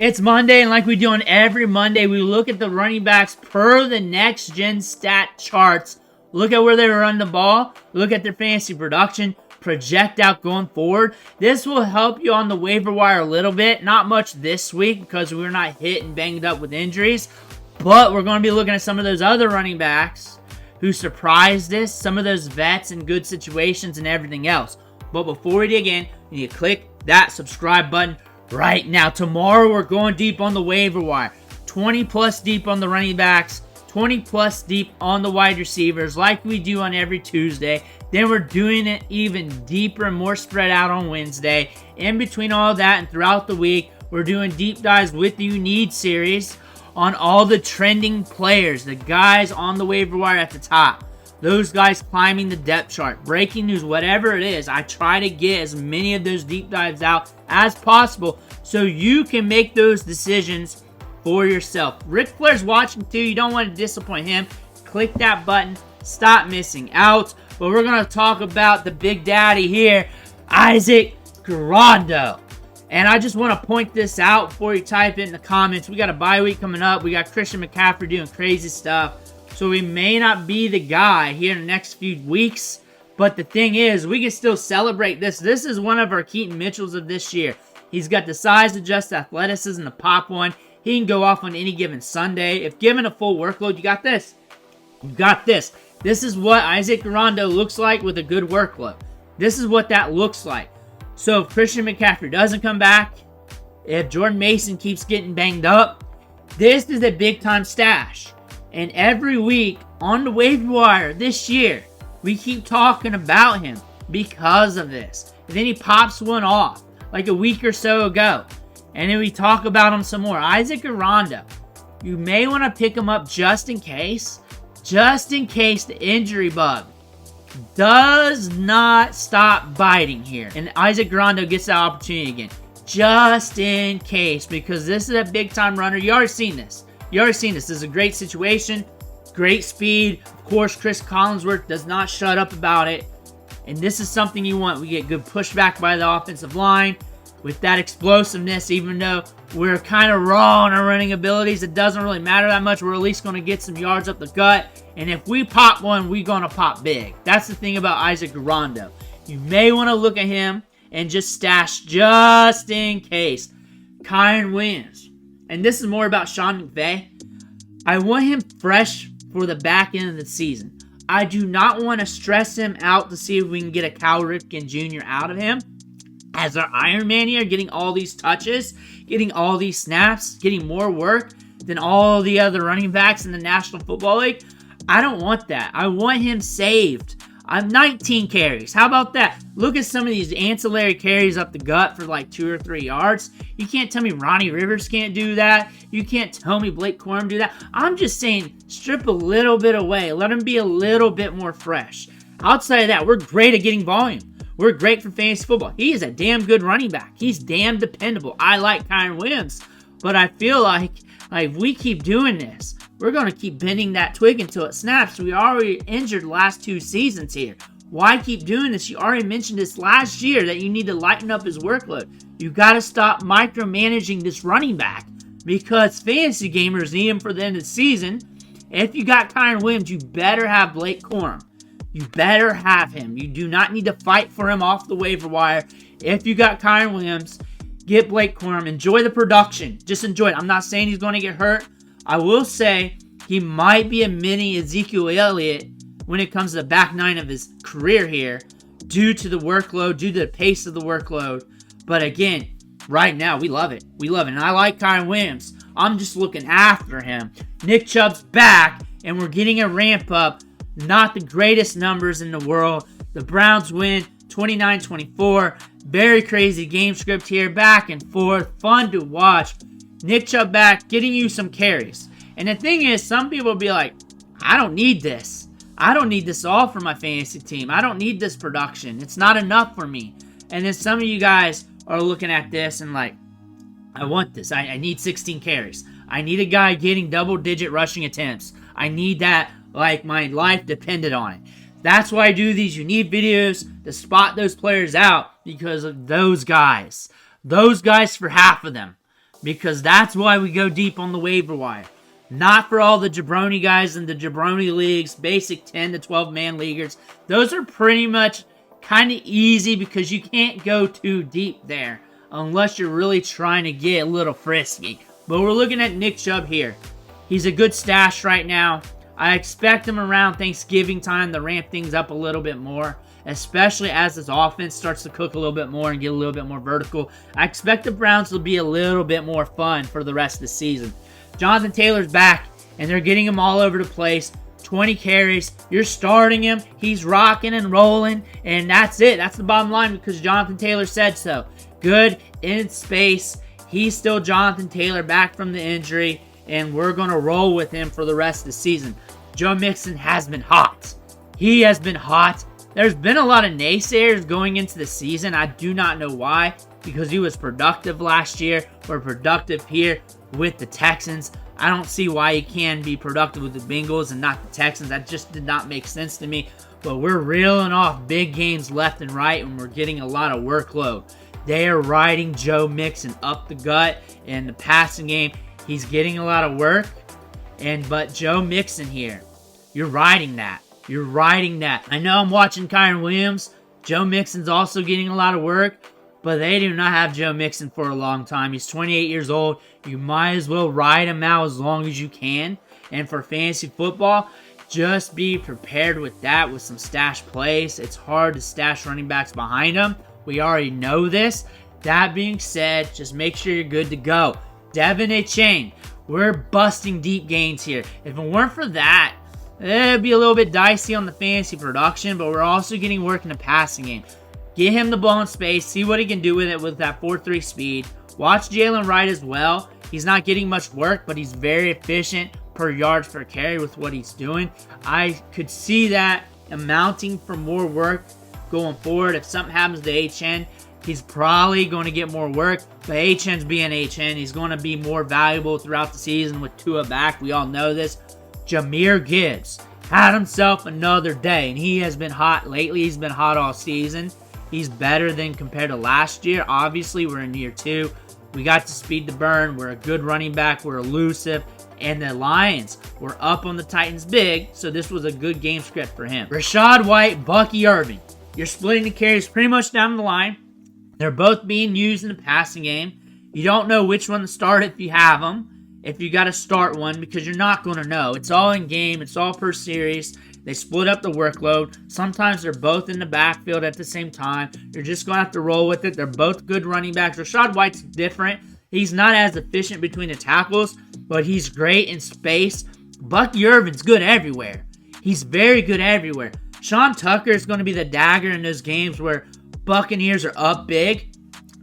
It's Monday, and like we do on every Monday, we look at the running backs per the next gen stat charts. Look at where they run the ball. Look at their fantasy production. Project out going forward. This will help you on the waiver wire a little bit. Not much this week because we're not hit and banged up with injuries. But we're going to be looking at some of those other running backs who surprised us. Some of those vets in good situations and everything else. But before we dig in, you need to click that subscribe button right now. Tomorrow we're going deep on the waiver wire. 20 plus deep on the running backs. 20 plus deep on the wide receivers like we do on every Tuesday. Then we're doing it even deeper and more spread out on Wednesday. In between all that and throughout the week, we're doing deep dives with the You Need series on all the trending players, the guys on the waiver wire at the top. Those guys climbing the depth chart, breaking news, whatever it is. I try to get as many of those deep dives out as possible so you can make those decisions for yourself. Ric Flair's watching too. You don't want to disappoint him. Click that button. Stop missing out. But we're going to talk about the big daddy here, Isaac Guerendo. And I just want to point this out before you type it in the comments. We got a bye week coming up. We got Christian McCaffrey doing crazy stuff. So we may not be the guy here in the next few weeks. But the thing is, we can still celebrate this. This is one of our Keaton Mitchells of this year. He's got the size, adjust, athleticism, the pop one. He can go off on any given Sunday. If given a full workload, you got this. You got this. This is what Isaac Guerendo looks like with a good workload. This is what that looks like. So if Christian McCaffrey doesn't come back, if Jordan Mason keeps getting banged up, this is a big-time stash. And every week on the waiver wire this year, we keep talking about him because of this. And then he pops one off like a week or so ago. And then we talk about him some more. Isaac Guerendo, you may want to pick him up just in case the injury bug does not stop biting here. And Isaac Guerendo gets that opportunity again. Just in case, because this is a big-time runner. You already seen this. This is a great situation, great speed. Of course, Chris Collinsworth does not shut up about it. And this is something you want. We get good pushback by the offensive line. With that explosiveness, even though we're kind of raw on our running abilities, it doesn't really matter that much. We're at least going to get some yards up the gut. And if we pop one, we're going to pop big. That's the thing about Isaac Guerendo. You may want to look at him and just stash just in case. Kyren Williams. And this is more about Sean McVay. I want him fresh for the back end of the season. I do not want to stress him out to see if we can get a Cal Ripken Jr. out of him. As our Iron Man here, getting all these touches, getting all these snaps, getting more work than all the other running backs in the National Football League. I don't want that. I want him saved. I'm 19 carries. How about that? Look at some of these ancillary carries up the gut for like 2 or 3 yards. You can't tell me Ronnie Rivers can't do that. You can't tell me Blake Corum do that. I'm just saying strip a little bit away. Let him be a little bit more fresh. Outside of that, we're great at getting volume. We're great for fantasy football. He is a damn good running back. He's damn dependable. I like Kyren Williams. But I feel like if we keep doing this, we're going to keep bending that twig until it snaps. We already injured the last 2 seasons here. Why keep doing this? You already mentioned this last year that you need to lighten up his workload. You got to stop micromanaging this running back because fantasy gamers need him for the end of the season. If you got Kyren Williams, you better have Blake Corum. You better have him. You do not need to fight for him off the waiver wire. If you got Kyren Williams, get Blake Corum. Enjoy the production. Just enjoy it. I'm not saying he's going to get hurt. I will say he might be a mini Ezekiel Elliott when it comes to the back 9 of his career here due to the workload, due to the pace of the workload. But again, right now, we love it. We love it. And I like Kyren Williams. I'm just looking after him. Nick Chubb's back, and we're getting a ramp up. Not the greatest numbers in the world. The Browns win 29-24. Very crazy game script here. Back and forth. Fun to watch. Nick Chubb back, getting you some carries. And the thing is, some people will be like, I don't need this. I don't need this all for my fantasy team. I don't need this production. It's not enough for me. And then some of you guys are looking at this and like, I want this. I need 16 carries. I need a guy getting double-digit rushing attempts. I need that like my life depended on it. That's why I do these unique videos to spot those players out because of those guys. Those guys for half of them. because that's why we go deep on the waiver wire. Not for all the jabroni guys in the jabroni leagues, basic 10 to 12 man leaguers. Those are pretty much kind of easy because you can't go too deep there unless you're really trying to get a little frisky. But we're looking at Nick Chubb here. He's a good stash right now. I expect him around Thanksgiving time to ramp things up a little bit more, especially as this offense starts to cook a little bit more and get a little bit more vertical. I expect the Browns to be a little bit more fun for the rest of the season. Jonathan Taylor's back, and they're getting him all over the place. 20 carries. You're starting him. He's rocking and rolling, and that's it. That's the bottom line because Jonathan Taylor said so. Good in space. He's still Jonathan Taylor back from the injury, and we're going to roll with him for the rest of the season. Joe Mixon has been hot. He has been hot. There's been a lot of naysayers going into the season. I do not know why, because he was productive last year or productive here with the Texans. I don't see why he can be productive with the Bengals and not the Texans. That just did not make sense to me. But we're reeling off big games left and right, and we're getting a lot of workload. They are riding Joe Mixon up the gut in the passing game. He's getting a lot of work. But Joe Mixon here, you're riding that. You're riding that. I know I'm watching Kyren Williams. Joe Mixon's also getting a lot of work. But they do not have Joe Mixon for a long time. He's 28 years old. You might as well ride him out as long as you can. And for fantasy football, just be prepared with that with some stash plays. It's hard to stash running backs behind him. We already know this. That being said, just make sure you're good to go. Devin Achane, we're busting deep gains here. If it weren't for that, it'd be a little bit dicey on the fantasy production, but we're also getting work in the passing game. Get him the ball in space, see what he can do with it with that 4.3 speed. Watch Jalen Wright as well. He's not getting much work, but he's very efficient per yards per carry with what he's doing. I could see that amounting for more work going forward. If something happens to Achane, he's probably going to get more work. But Achane's being Achane. He's going to be more valuable throughout the season with Tua back. We all know this. Jahmyr Gibbs had himself another day, and he has been hot lately. He's been hot all season. He's better than compared to last year. Obviously, we're in year 2. We got to speed the burn. We're a good running back. We're elusive. And the Lions were up on the Titans big, so this was a good game script for him. Rachaad White, Bucky, Irving. You're splitting the carries pretty much down the line. They're both being used in the passing game. You don't know which one to start if you have them, if you got to start one, because you're not going to know. It's all in game. It's all per series. They split up the workload. Sometimes they're both in the backfield at the same time. You're just going to have to roll with it. They're both good running backs. Rachaad White's different. He's not as efficient between the tackles, but he's great in space. Bucky Irving's good everywhere. He's very good everywhere. Sean Tucker is going to be the dagger in those games where Buccaneers are up big.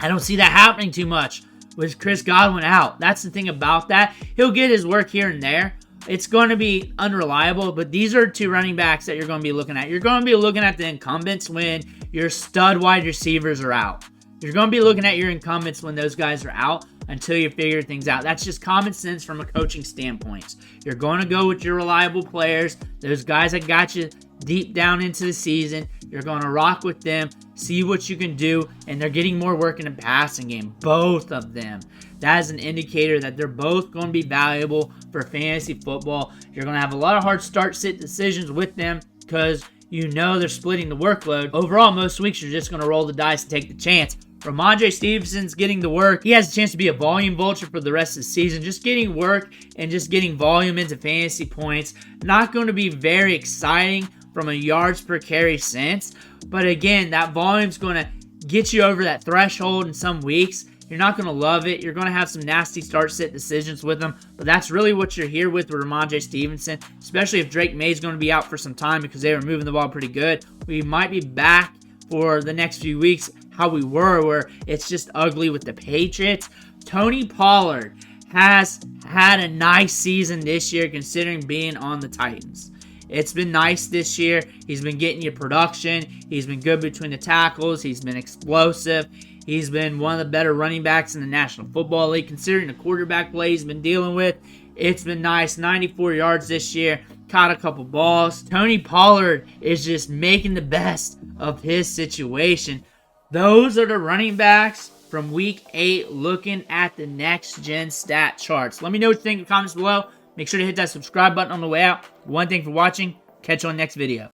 I don't see that happening too much with Chris Godwin out. That's the thing about that. He'll get his work here and there. It's going to be unreliable, but these are 2 running backs that you're going to be looking at. You're going to be looking at the incumbents when your stud wide receivers are out. You're going to be looking at your incumbents when those guys are out until you figure things out. That's just common sense from a coaching standpoint. You're going to go with your reliable players, those guys that got you deep down into the season. You're going to rock with them, see what you can do, and they're getting more work in the passing game. Both of them. That is an indicator that they're both going to be valuable for fantasy football. You're going to have a lot of hard start-sit decisions with them because you know they're splitting the workload. Overall, most weeks you're just going to roll the dice and take the chance. Rhamondre Stevenson's getting the work. He has a chance to be a volume vulture for the rest of the season. Just getting work and just getting volume into fantasy points. Not going to be very exciting from a yards per carry sense. But again, that volume's going to get you over that threshold in some weeks. You're not going to love it. You're going to have some nasty start-sit decisions with them. But that's really what you're here with Rhamondre Stevenson, especially if Drake May's going to be out for some time because they were moving the ball pretty good. We might be back for the next few weeks how we were, where it's just ugly with the Patriots. Tony Pollard has had a nice season this year considering being on the Titans. It's been nice this year. He's been getting you production. He's been good between the tackles. He's been explosive. He's been one of the better running backs in the National Football League considering the quarterback play he's been dealing with. It's been nice. 94 yards this year. Caught a couple balls. Tony Pollard is just making the best of his situation. Those are the running backs from Week 8 looking at the next-gen stat charts. Let me know what you think in the comments below. Make sure to hit that subscribe button on the way out. One thing for watching. Catch you on the next video.